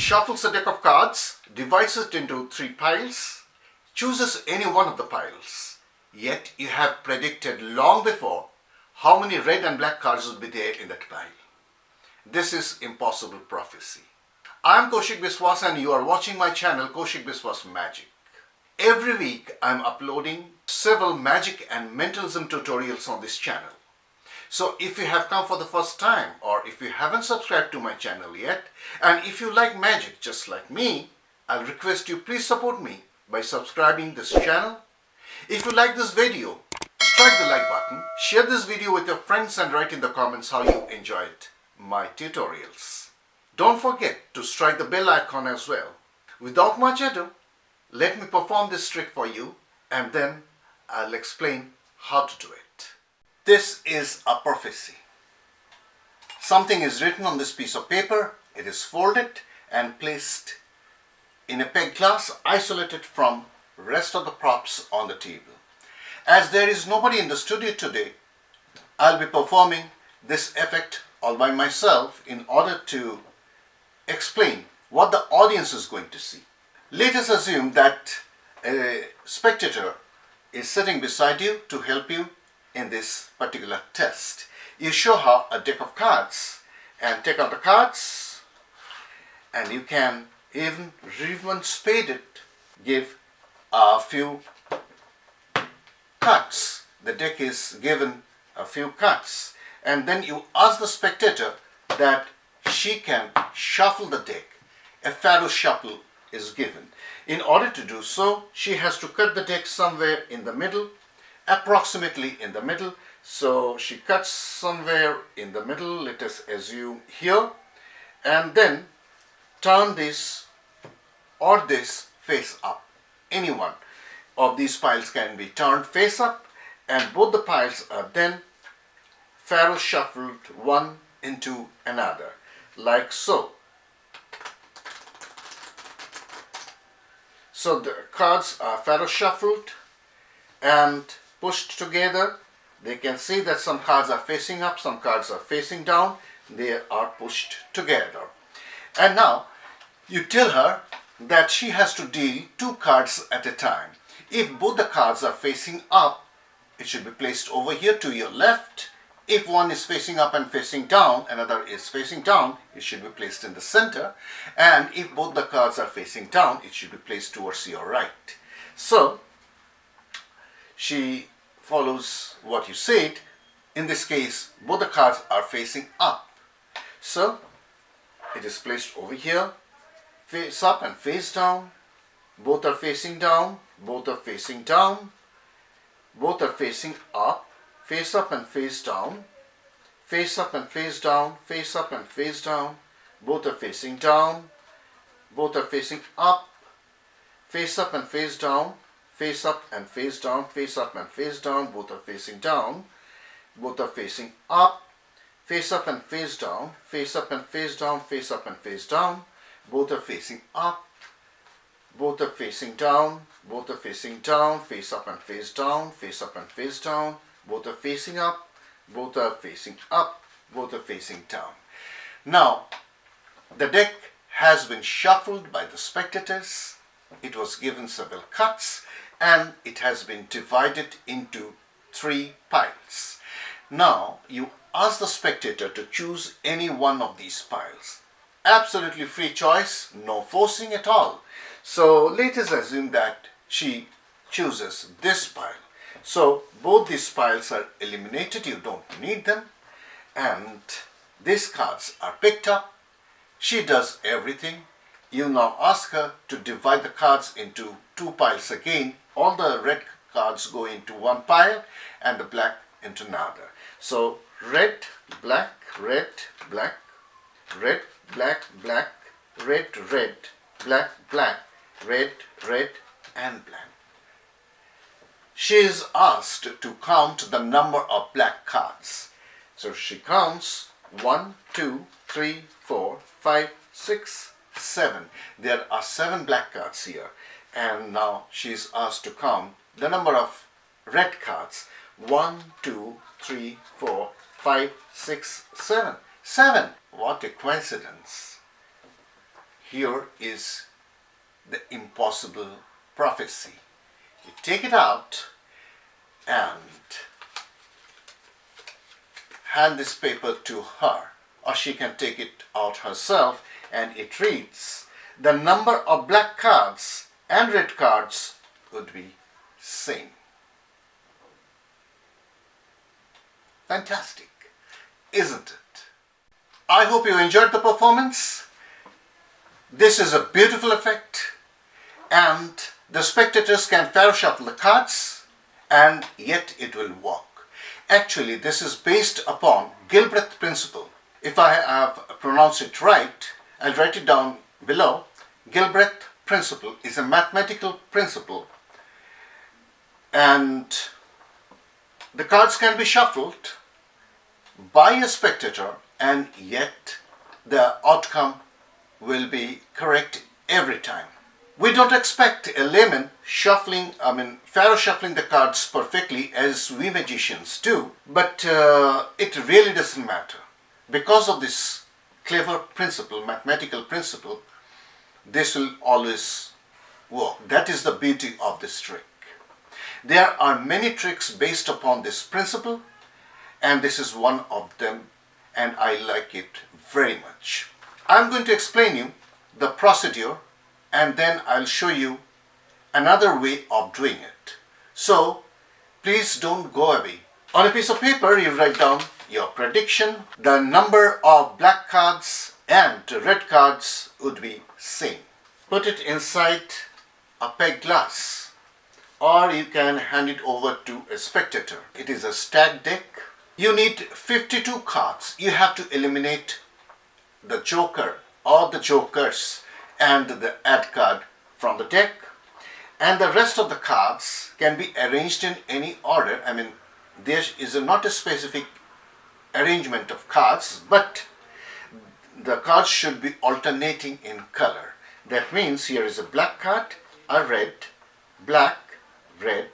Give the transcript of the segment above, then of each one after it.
shuffles a deck of cards, divides it into 3 piles, chooses any one of the piles. Yet you have predicted long before how many red and black cards would be there in that pile. This is impossible prophecy. I am Kaushik Biswas and you are watching my channel Kaushik Biswas Magic. Every week I am uploading several magic and mentalism tutorials on this channel. So if you have come for the first time or if you haven't subscribed to my channel yet, and if you like magic just like me, I'll request you please support me by subscribing this channel. If you like this video, strike the like button, share this video with your friends and write in the comments how you enjoyed my tutorials. Don't forget to strike the bell icon as well. Without much ado, let me perform this trick for you and then I'll explain how to do it. This is a prophecy. Something is written on this piece of paper, it is folded and placed in a peg glass isolated from rest of the props on the table. As there is nobody in the studio today, I'll be performing this effect all by myself in order to explain what the audience is going to see. Let us assume that a spectator is sitting beside you to help you in this particular test. You show her a deck of cards and take out the cards, and you can even spade it, give a few cuts. The deck is given a few cuts, and then you ask the spectator that she can shuffle the deck. A pharaoh shuffle is given. In order to do so, she has to cut the deck somewhere in the middle, approximately in the middle. So she cuts somewhere in the middle, let us assume here, and then turn this or this face up. Any one of these piles can be turned face up, and both the piles are then pharaoh shuffled one into another, like so. So the cards are pharaoh shuffled and pushed together. They can see that some cards are facing up, some cards are facing down. They are pushed together. And now you tell her that she has to deal 2 cards at a time. If both the cards are facing up, it should be placed over here to your left. If one is facing up and facing down, another is facing down, it should be placed in the center. And if both the cards are facing down, it should be placed towards your right. So she follows what you said. In this case, both the cards are facing up. So it is placed over here, face up and face down. Both are facing down, both are facing down, both are facing up, face up and face down, face up and face down, face up and face down, both are facing down, both are facing up, face up and face down, face up and face down, face up and face down, both are facing down, both are facing up, face up and face down, face up and face down, face up and face down, both are facing up, both are facing down, both are facing down, face up and face down, face up and face down, both are facing up, both are facing up, both are facing down. Now, the deck has been shuffled by the spectators. It was given several cuts and it has been divided into 3 piles. Now, you ask the spectator to choose any one of these piles. Absolutely free choice, no forcing at all. So let us assume that she chooses this pile. So both these piles are eliminated, you don't need them, and these cards are picked up. She does everything. You now ask her to divide the cards into 2 piles again. All the red cards go into one pile and the black into another. So red, black, red, black, red, black, black, red, red, black, black, red, red, and black. She is asked to count the number of black cards. So she counts 1, 2, 3, 4, 5, 6, 7. There are 7 black cards here. And now she is asked to count the number of red cards. 1, 2, 3, 4, 5, 6, 7. 7. What a coincidence. here is the impossible prophecy. You take it out and hand this paper to her, or she can take it out herself, and it reads, the number of black cards and red cards would be same. Fantastic, isn't it? I hope you enjoyed the performance. This is a beautiful effect, and the spectators can pharaoh shuffle the cards and yet it will work. Actually, this is based upon Gilbreth principle. If I have pronounced it right, I'll write it down below. Gilbreth principle is a mathematical principle, and the cards can be shuffled by a spectator and yet the outcome will be correct every time. We don't expect a layman pharaoh shuffling the cards perfectly as we magicians do, but it really doesn't matter. Because of this clever principle, mathematical principle, this will always work. That is the beauty of this trick. There are many tricks based upon this principle, and this is one of them, and I like it very much. I'm going to explain you the procedure, and then I'll show you another way of doing it. So please don't go away. On a piece of paper, you write down your prediction. The number of black cards and red cards would be same. Put it inside a peg glass, or you can hand it over to a spectator. It is a stacked deck. You need 52 cards. You have to eliminate the joker or the jokers and the add card from the deck, and the rest of the cards can be arranged in any order. There is not a specific arrangement of cards, but the cards should be alternating in color. That means here is a black card, a red, black, red,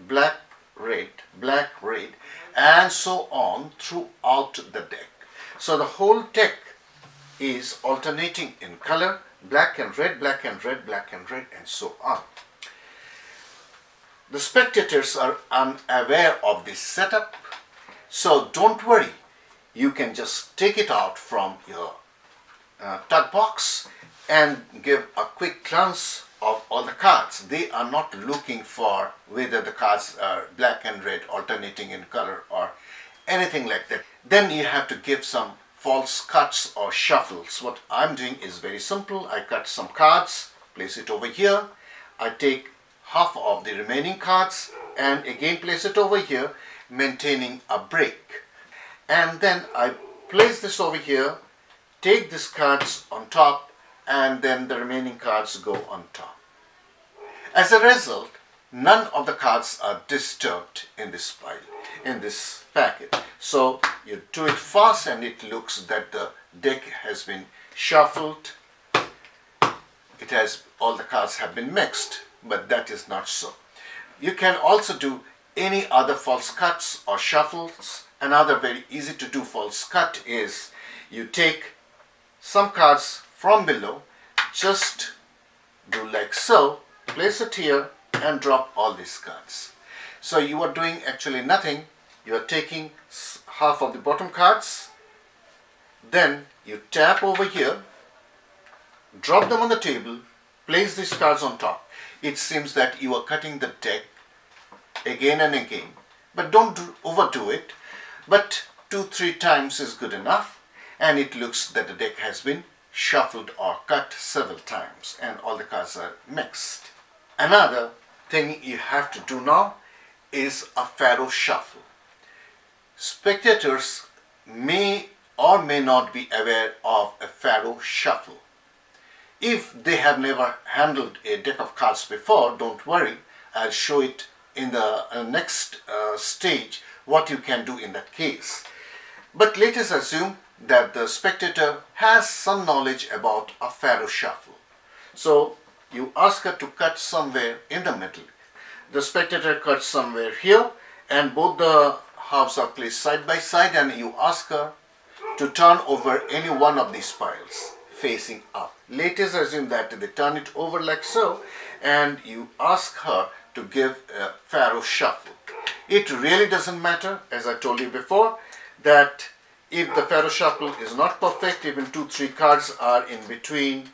black, red, black, red, and so on throughout the deck. So the whole deck is alternating in color, black and red, black and red, black and red, and so on. The spectators are unaware of this setup, so don't worry. You can just take it out from your tug box and give a quick glance of all the cards. They are not looking for whether the cards are black and red alternating in color or anything like that. Then you have to give some false cuts or shuffles. What I'm doing is very simple. I cut some cards, place it over here. I take half of the remaining cards and again place it over here, maintaining a break. And then I place this over here, take these cards on top, and then the remaining cards go on top. As a result, none of the cards are disturbed in this pile, in this packet. So you do it fast and it looks that the deck has been shuffled. All the cards have been mixed, but that is not so. You can also do any other false cuts or shuffles. Another very easy to do false cut is you take some cards from below, just do like so, place it here and drop all these cards. So you are doing actually nothing. You are taking half of the bottom cards, then you tap over here, drop them on the table, place these cards on top. It seems that you are cutting the deck again and again, but don't overdo it. But 2-3 times is good enough, and it looks that the deck has been shuffled or cut several times and all the cards are mixed. Another thing you have to do now is a pharaoh shuffle. Spectators may or may not be aware of a pharaoh shuffle. If they have never handled a deck of cards before, don't worry, I'll show it in the next stage what you can do in that case. But let us assume that the spectator has some knowledge about a pharaoh shuffle. So you ask her to cut somewhere in the middle. The spectator cuts somewhere here and both the halves are placed side by side, and you ask her to turn over any one of these piles. facing up. Let us assume that they turn it over like so, and you ask her to give a pharaoh shuffle. It really doesn't matter, as I told you before, that if the pharaoh shuffle is not perfect, even 2-3 cards are in between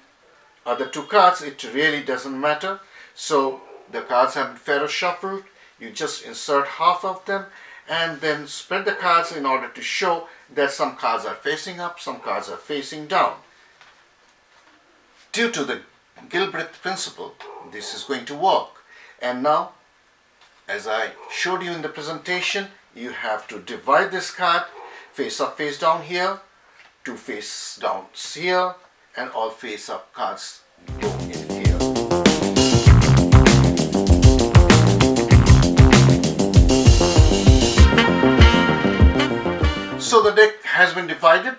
other 2 cards, it really doesn't matter. So the cards have been pharaoh shuffled. You just insert half of them and then spread the cards in order to show that some cards are facing up, some cards are facing down. Due to the Gilbreth principle, this is going to work. And now, as I showed you in the presentation, you have to divide this card face up, face down here, 2 face downs here, and all face up cards go in here. So the deck has been divided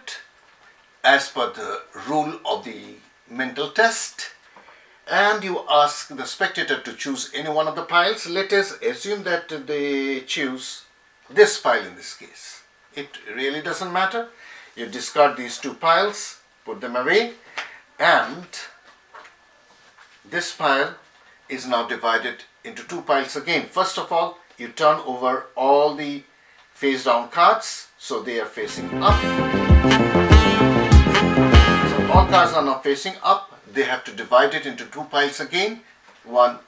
as per the rule of the mental test, and you ask the spectator to choose any one of the piles. Let us assume that they choose this pile in this case. It really doesn't matter. You discard these 2 piles, put them away, and this pile is now divided into 2 piles again. First of all, you turn over all the face down cards so they are facing up. So all cards are now facing up. They have to divide it into 2 piles again. One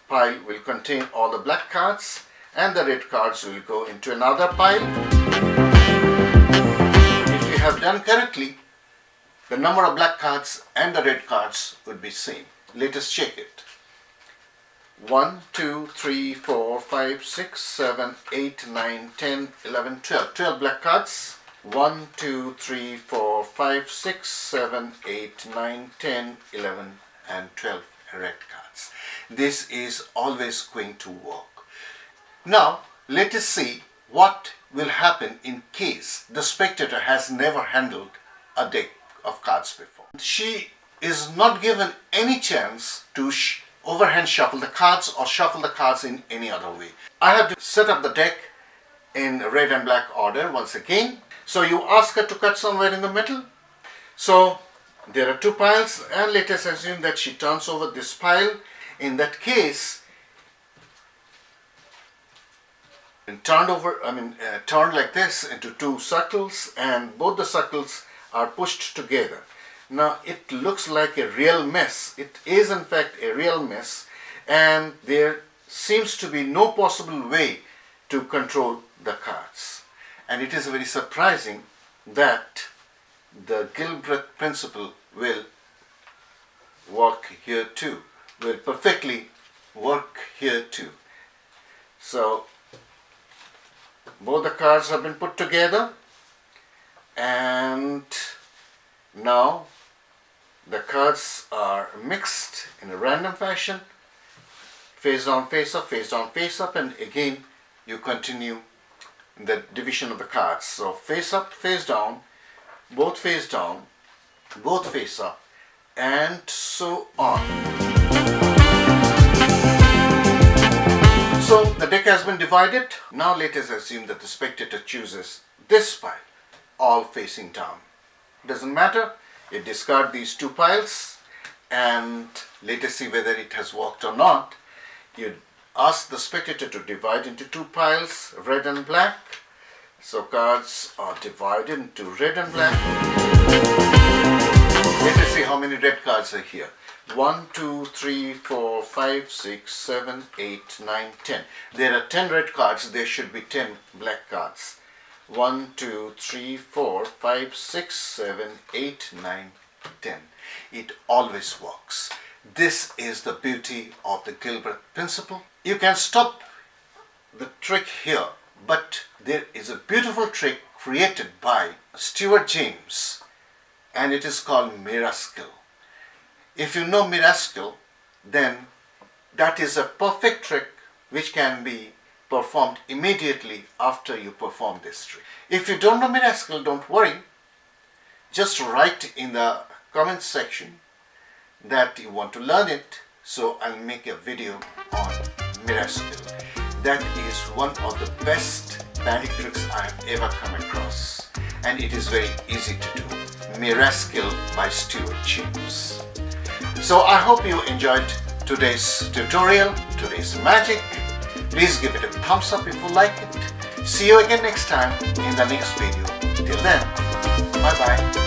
pile will contain all the black cards and the red cards will go into another pile. If you have done correctly, the number of black cards and the red cards would be same. Let us check it. 1, 2, 3, 4, 5, 6, 7, 8, 9, 10, 11, 12. 12 black cards. 1, 2, 3, 4, 5, 6, 7, 8, 9, 10, 11 and 12 red cards. This is always going to work. Now let us see what will happen in case the spectator has never handled a deck of cards before. She is not given any chance to overhand shuffle the cards or shuffle the cards in any other way. I have to set up the deck in red and black order once again. So you ask her to cut somewhere in the middle. So there are 2 piles, and let us assume that she turns over this pile. In that case, turned like this into 2 circles, and both the circles are pushed together. Now it looks like a real mess. It is in fact a real mess, and there seems to be no possible way to control the cards. And it is very surprising that the Gilbreth principle will work here too, will perfectly work here too. So both the cards have been put together, and now the cards are mixed in a random fashion, face down, face up, face down, face up, and again you continue the division of the cards. So face up, face down, both face down, both face up, and so on. So the deck has been divided. Now let us assume that the spectator chooses this pile, all facing down. Doesn't matter. You discard these 2 piles and let us see whether it has worked or not. You ask the spectator to divide into 2 piles, red and black. So cards are divided into red and black. Let us see how many red cards are here. 1, 2, 3, 4, 5, 6, 7, 8, 9, 10. There are 10 red cards. There should be 10 black cards. 1, 2, 3, 4, 5, 6, 7, 8, 9, 10. It always works. This is the beauty of the Gilbreth principle. You can stop the trick here, but there is a beautiful trick created by Stewart James, and it is called Miraskill. If you know Miraskill, then that is a perfect trick which can be performed immediately after you perform this trick. If you don't know Miraskill, don't worry. Just write in the comment section that you want to learn it, so I'll make a video on Miraskill. That is one of the best magic tricks I have ever come across, and it is very easy to do. Miraskill by Stewart James. So I hope you enjoyed today's tutorial, today's magic. Please give it a thumbs up if you like it. See you again next time in the next video. Till then, bye bye.